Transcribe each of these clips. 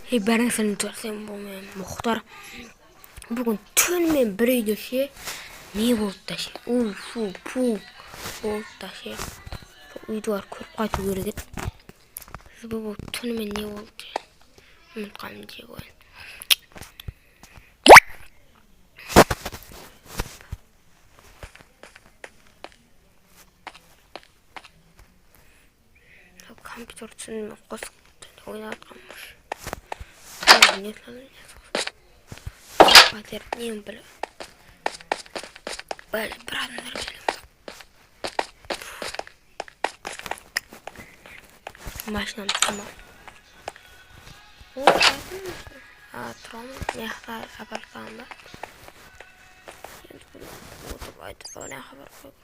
Бәрін сәлем көрсем бұл мен Мұхтар. Бүгін түнімен бір үйде ше. Не болды да ше? Фу, болды да ше. Үйді бар көріп қайту керек еді. Бұл түнімен не болды? Ұмытқаным деп ойын. Компьютер түнімен қосып ойнатқанмыш. Не сәлем Патер нем білі. Бәлі біразындар білім. Машинам тұрма. Тұрам. Неқта хабар қаған ба? Енді бұл отырып айтып ба не хабар қойып қойып.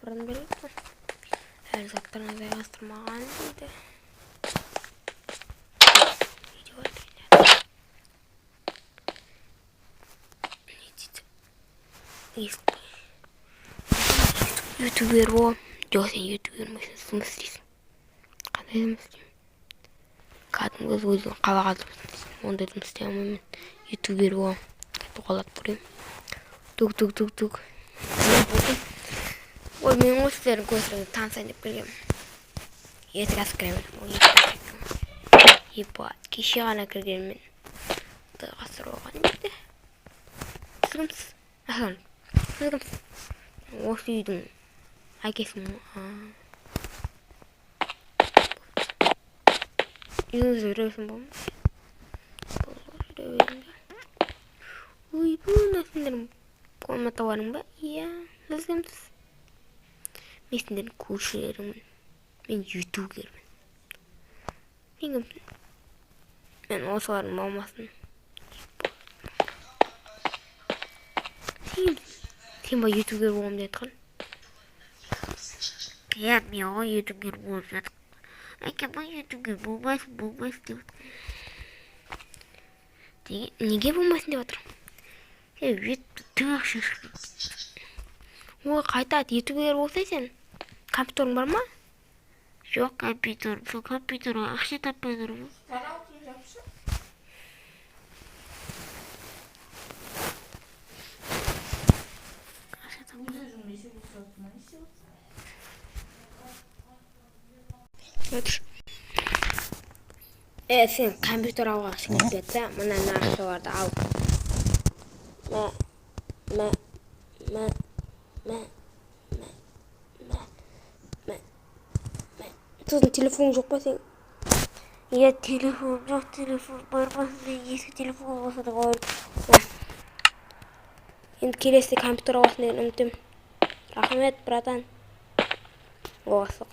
Бұрын береді. Әлі заттарына зайғастырмаған дейді. Видео береді. Не дейді? Ютубер бол. Жоқ, сен ютубер мүшін жұмыс істейсің. Қандай жұмыс істеймін? Кәдімгі өзін қалаға жұмыс істейсің. Ондай жұмыс істей алмаймын. Ютубер бол. Тоқалап көрейін. Тук. Ой, мен осылардың көзіріңді танысайын деп келгем. Есік асып кіремін. Ебат, кеше ғана кірген мен. Ғасыр оған дейді. Сіз кімсіз? Сіз кімсіз? Осы үйдің әкесімін. Үйіңізді жүресің бол ма? Ой, бұл нәрсендерің комната барың ба? Иә, сіз кімсіз? Мен сендердің көршілерімін. Мен ютубермін. Мен кімсің? Мен осылардың мамасын. Сен кімсің? Сен ба ютубер болам деп жатқан? Иә, мен ғой ютубер болып жатқан. Әке, ба ютубер болмайсың деп жатқан. Неге болмайсың деп жатырмын? Түк ақша шықты. Ой, қайтады, ютубер болсай сен? Компьютерің бар ма? Жоқ, компьютер. Сол компьютерға ақша таппай тұрмын. Канал кім жапшы? Ақша таппай. Сен компьютер алға шығып кетті. Мына ақшаларды ал. Сосын телефон жоқ па сен? Иә, телефон жоқ, телефон бармасын, ескі телефон болса да қойыр. Енді келесі компьютер аласын деген үмітім. Рахмет, братан. Оғасық.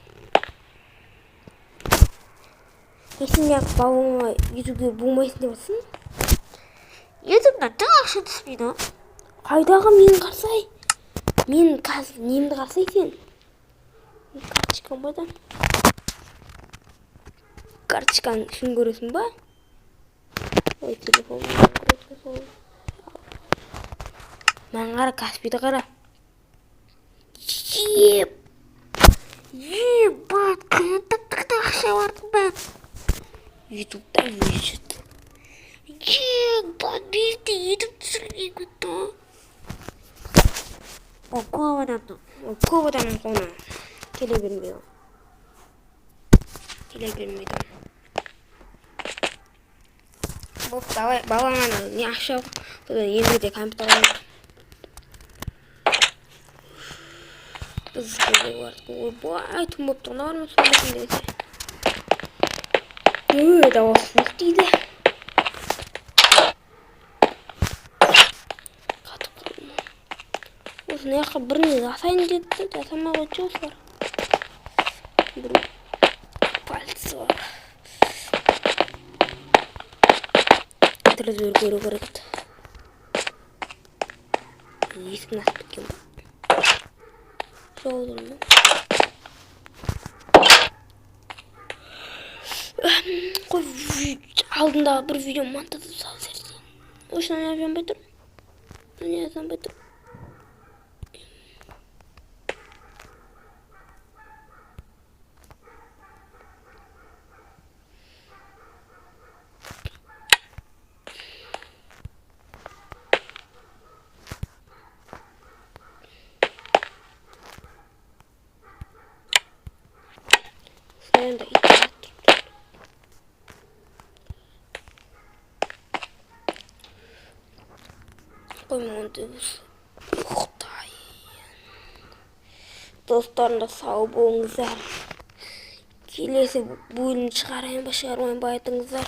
Сен неғып бауыма ютубер болмайсың деп отсың? Ютубта түк ақша түспейді. Қайдағы мен қарсай? Мен қазір немді қарсай сен? Карточкам ба да? Карточканы үшін көресің ба? Ой, телефон. Мән қара, Каспиді қара. Ебат, қиындықтықта ақша бардың бән. Ютубта өшіт. Ебат, берді ютуб түсірген күтті. Ол көп адамның қона. Келе бермейді. Бұл балаңаны не ақша содан ендіде компьютер алып. Біз көзге бардық. Ой, түн болып тұрғына бар ма сөйлесін дегенше. Дауыс сұқ дейді. Қатып қалдым. Осы неққа біріне жасайын деді, жасамай қойды осы бар. Бір пальцы бар. Тіріз өргеру керек еді. Есігін асып кеткен ба? Жауылдың ба? Қой, алдындағы бір видео монтажды сал серден. Ошынан не жазбай тұр? қоймағанда ұйықтайын. Достарымда сау болыңыздар. Келесі бөлімді шығарайын ба шығармайын ба айтыңыздар.